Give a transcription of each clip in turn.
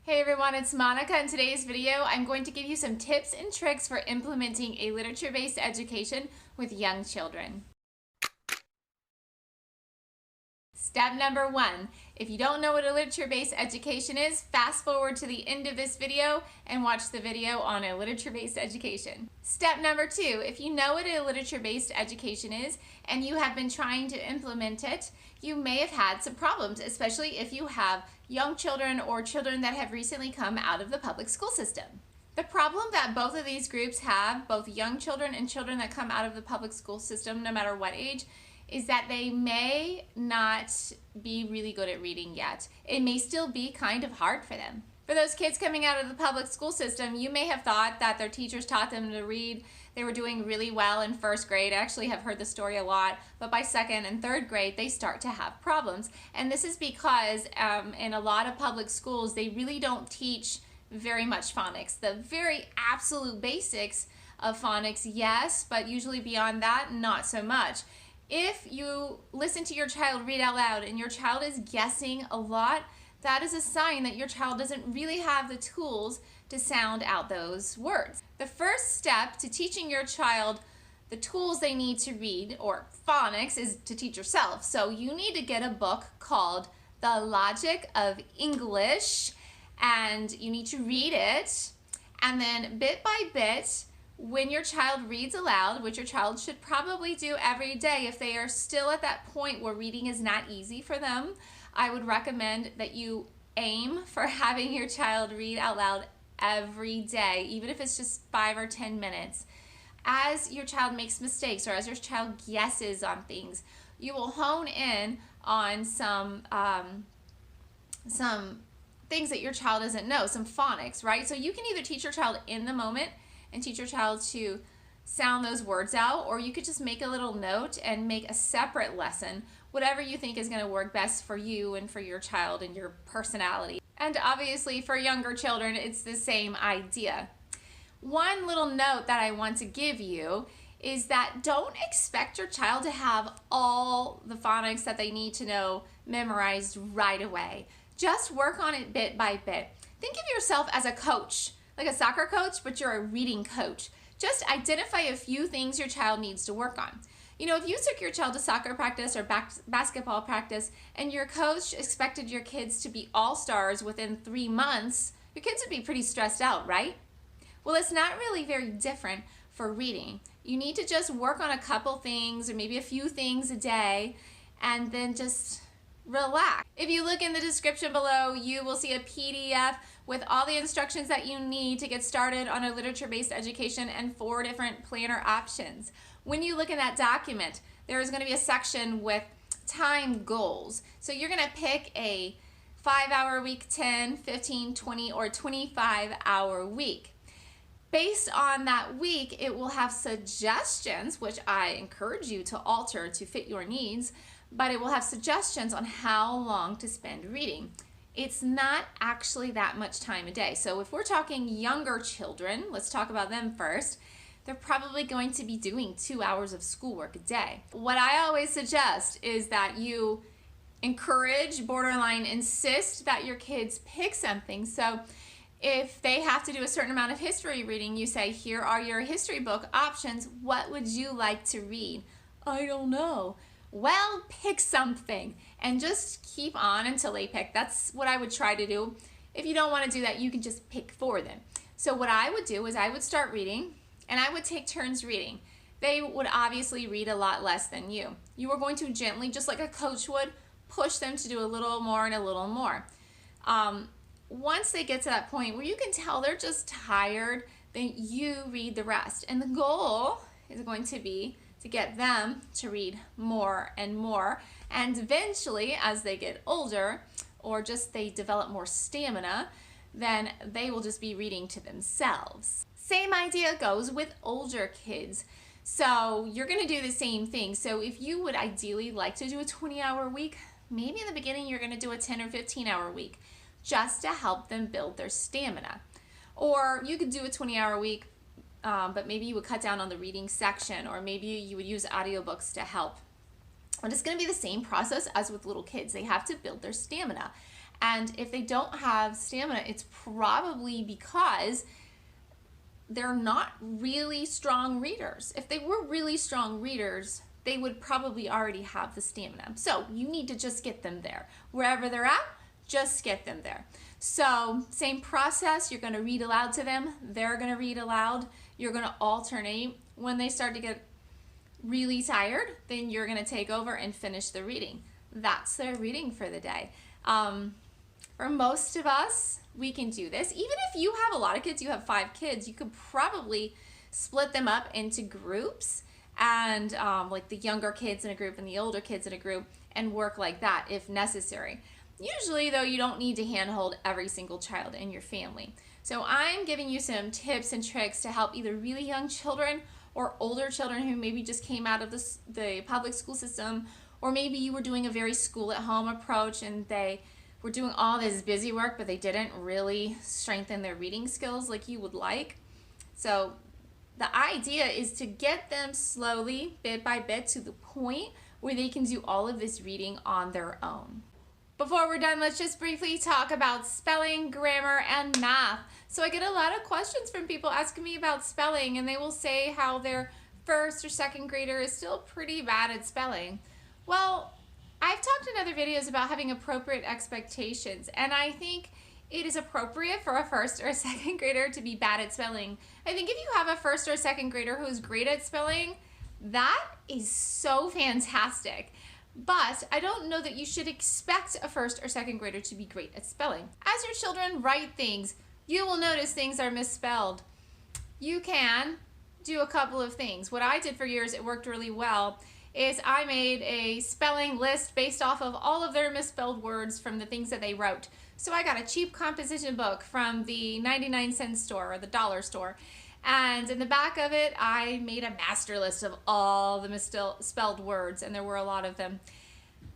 Hey everyone, it's Monica. In today's video, I'm going to give you some tips and tricks for implementing a literature-based education with young children. Step number 1, if you don't know what a literature-based education is, fast forward to the end of this video and watch the video on a literature-based education. Step number 2, if you know what a literature-based education is and you have been trying to implement it, you may have had some problems, especially if you have young children or children that have recently come out of the public school system. The problem that both of these groups have, both young children and children that come out of the public school system, no matter what age, is that they may not be really good at reading yet. It may still be kind of hard for them. For those kids coming out of the public school system, you may have thought that their teachers taught them to read. They were doing really well in first grade. I actually have heard the story a lot, but by second and third grade, they start to have problems. And this is because in a lot of public schools, they really don't teach very much phonics. The very absolute basics of phonics, yes, but usually beyond that, not so much. If you listen to your child read out loud and your child is guessing a lot, that is a sign that your child doesn't really have the tools to sound out those words. The first step to teaching your child the tools they need to read, or phonics, is to teach yourself. So you need to get a book called The Logic of English, and you need to read it, and then bit by bit, when your child reads aloud, which your child should probably do every day, if they are still at that point where reading is not easy for them, I would recommend that you aim for having your child read out loud every day, even if it's just 5 or 10 minutes. As your child makes mistakes or as your child guesses on things, you will hone in on some things that your child doesn't know, some phonics, right? So you can either teach your child in the moment and teach your child to sound those words out, or you could just make a little note and make a separate lesson, whatever you think is going to work best for you and for your child and your personality. And obviously for younger children, it's the same idea. One little note that I want to give you is that don't expect your child to have all the phonics that they need to know memorized right away. Just work on it bit by bit. Think of yourself as a coach, like a soccer coach, but you're a reading coach. Just identify a few things your child needs to work on. You know, if you took your child to soccer practice or basketball practice and your coach expected your kids to be all-stars within 3 months, your kids would be pretty stressed out, right? Well, it's not really very different for reading. You need to just work on a couple things or maybe a few things a day and then just relax. If you look in the description below, you will see a PDF with all the instructions that you need to get started on a literature-based education and 4 different planner options. When you look in that document, there is going to be a section with time goals. So you're going to pick a 5-hour week, 10, 15, 20, or 25-hour week. Based on that week, it will have suggestions, which I encourage you to alter to fit your needs, but it will have suggestions on how long to spend reading. It's not actually that much time a day. So if we're talking younger children, let's talk about them first, they're probably going to be doing 2 hours of schoolwork a day. What I always suggest is that you encourage, borderline insist that your kids pick something. So if they have to do a certain amount of history reading, you say, here are your history book options. What would you like to read? I don't know. Well, pick something and just keep on until they pick. That's what I would try to do. If you don't want to do that, you can just pick for them. So what I would do is I would start reading and I would take turns reading. They would obviously read a lot less than you. You are going to gently, just like a coach would, push them to do a little more and a little more. Once they get to that point where you can tell they're just tired, then you read the rest. And the goal is going to be to get them to read more and more, and eventually as they get older or just they develop more stamina, then they will just be reading to themselves. Same idea goes with older kids. So you're going to do the same thing. So if you would ideally like to do a 20-hour week, maybe in the beginning you're going to do a 10 or 15-hour week just to help them build their stamina. Or you could do a 20-hour week, but maybe you would cut down on the reading section, or maybe you would use audiobooks to help. But it's going to be the same process as with little kids. They have to build their stamina. And if they don't have stamina, it's probably because they're not really strong readers. If they were really strong readers, they would probably already have the stamina. So you need to just get them there. Wherever they're at, just get them there. So same process, you're going to read aloud to them, they're going to read aloud, you're going to alternate. When they start to get really tired, then you're going to take over and finish the reading. That's their reading for the day. For most of us, we can do this. Even if you have a lot of kids, you have 5 kids, you could probably split them up into groups, and like the younger kids in a group and the older kids in a group, and work like that if necessary. Usually though, you don't need to handhold every single child in your family. So I'm giving you some tips and tricks to help either really young children or older children who maybe just came out of the public school system, or maybe you were doing a very school at home approach and they were doing all this busy work, but they didn't really strengthen their reading skills like you would like. So the idea is to get them slowly, bit by bit, to the point where they can do all of this reading on their own. Before we're done, let's just briefly talk about spelling, grammar, and math. So I get a lot of questions from people asking me about spelling, and they will say how their first or second grader is still pretty bad at spelling. Well, I've talked in other videos about having appropriate expectations, and I think it is appropriate for a first or a second grader to be bad at spelling. I think if you have a first or a second grader who's great at spelling, that is so fantastic. But I don't know that you should expect a first or second grader to be great at spelling. As your children write things, you will notice things are misspelled. You can do a couple of things. What I did for years, it worked really well, is I made a spelling list based off of all of their misspelled words from the things that they wrote. So I got a cheap composition book from the 99-cent store or the dollar store. And in the back of it, I made a master list of all the misspelled words, and there were a lot of them.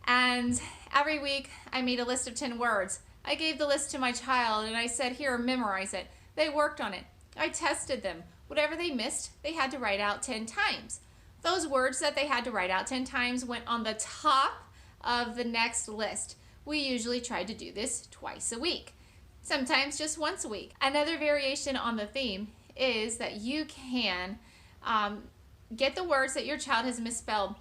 And every week, I made a list of 10 words. I gave the list to my child, and I said, here, memorize it. They worked on it. I tested them. Whatever they missed, they had to write out 10 times. Those words that they had to write out 10 times went on the top of the next list. We usually tried to do this twice a week, sometimes just once a week. Another variation on the theme is that you can get the words that your child has misspelled,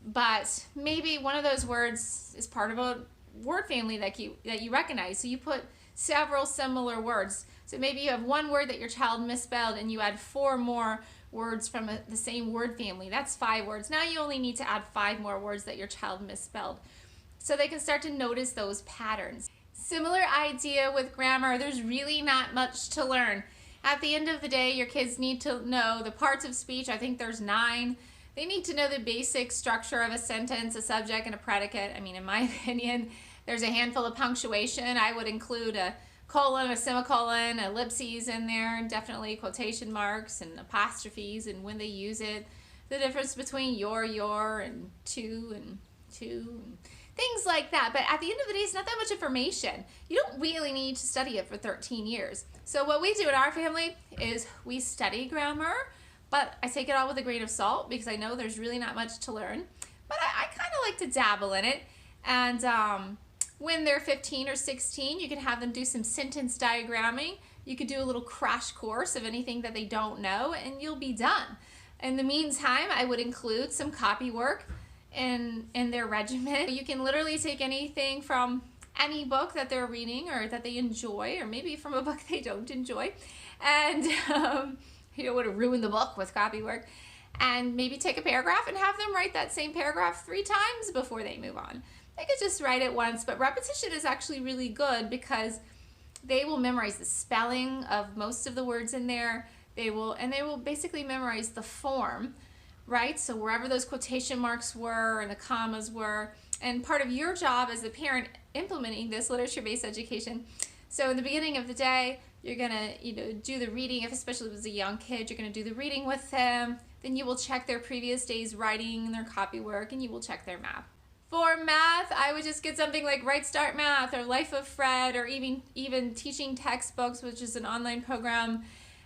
but maybe one of those words is part of a word family that you recognize. So you put several similar words. So maybe you have one word that your child misspelled and you add 4 more words from the same word family. That's 5 words. Now you only need to add 5 more words that your child misspelled. So they can start to notice those patterns. Similar idea with grammar. There's really not much to learn. At the end of the day, your kids need to know the parts of speech. I think there's 9. They need to know the basic structure of a sentence, a subject, and a predicate. I mean, in my opinion, there's a handful of punctuation. I would include a colon, a semicolon, ellipses in there, and definitely quotation marks and apostrophes and when they use it. The difference between your, and to, and things like that. But at the end of the day, it's not that much information. You don't really need to study it for 13 years. So what we do in our family is we study grammar, but I take it all with a grain of salt because I know there's really not much to learn. But I kind of like to dabble in it. And when they're 15 or 16, you can have them do some sentence diagramming. You could do a little crash course of anything that they don't know, and you'll be done. In the meantime, I would include some copy work in their regimen. You can literally take anything from any book that they're reading or that they enjoy, or maybe from a book they don't enjoy, and you don't want to ruin the book with copy work, and maybe take a paragraph and have them write that same paragraph 3 times before they move on. They could just write it once, but repetition is actually really good because they will memorize the spelling of most of the words in there. They will basically memorize the form, right? So wherever those quotation marks were and the commas were, and part of your job as a parent implementing this literature-based education. So in the beginning of the day, you're gonna do the reading. Especially if it's a young kid, you're gonna do the reading with them. Then you will check their previous day's writing and their copy work, and you will check their math. For math, I would just get something like Right Start Math or Life of Fred, or even Teaching Textbooks, which is an online program.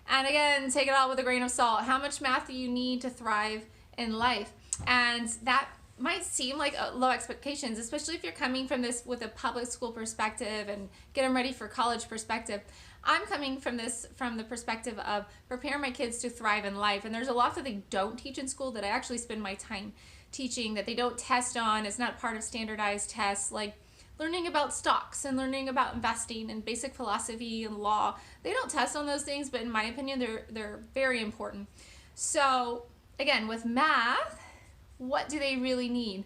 And again, take it all with a grain of salt. How much math do you need to thrive in life? And that might seem like low expectations, especially if you're coming from this with a public school perspective and get them ready for college perspective. I'm coming from this from the perspective of prepare my kids to thrive in life. And there's a lot that they don't teach in school that I actually spend my time teaching, that they don't test on. It's not part of standardized tests, like learning about stocks and learning about investing and basic philosophy and law. They don't test on those things, but in my opinion, they're very important. So again, with math, what do they really need?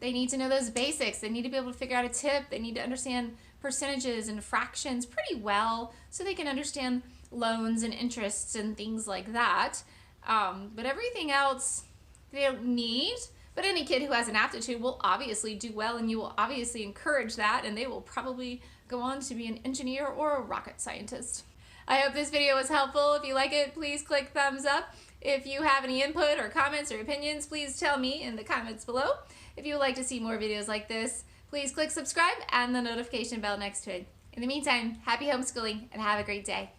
They need to know those basics. They need to be able to figure out a tip. They need to understand percentages and fractions pretty well so they can understand loans and interests and things like that. But everything else they don't need. But any kid who has an aptitude will obviously do well, and you will obviously encourage that, and they will probably go on to be an engineer or a rocket scientist. I hope this video was helpful. If you like it, please click thumbs up. If you have any input or comments or opinions, please tell me in the comments below. If you would like to see more videos like this, please click subscribe and the notification bell next to it. In the meantime, happy homeschooling and have a great day.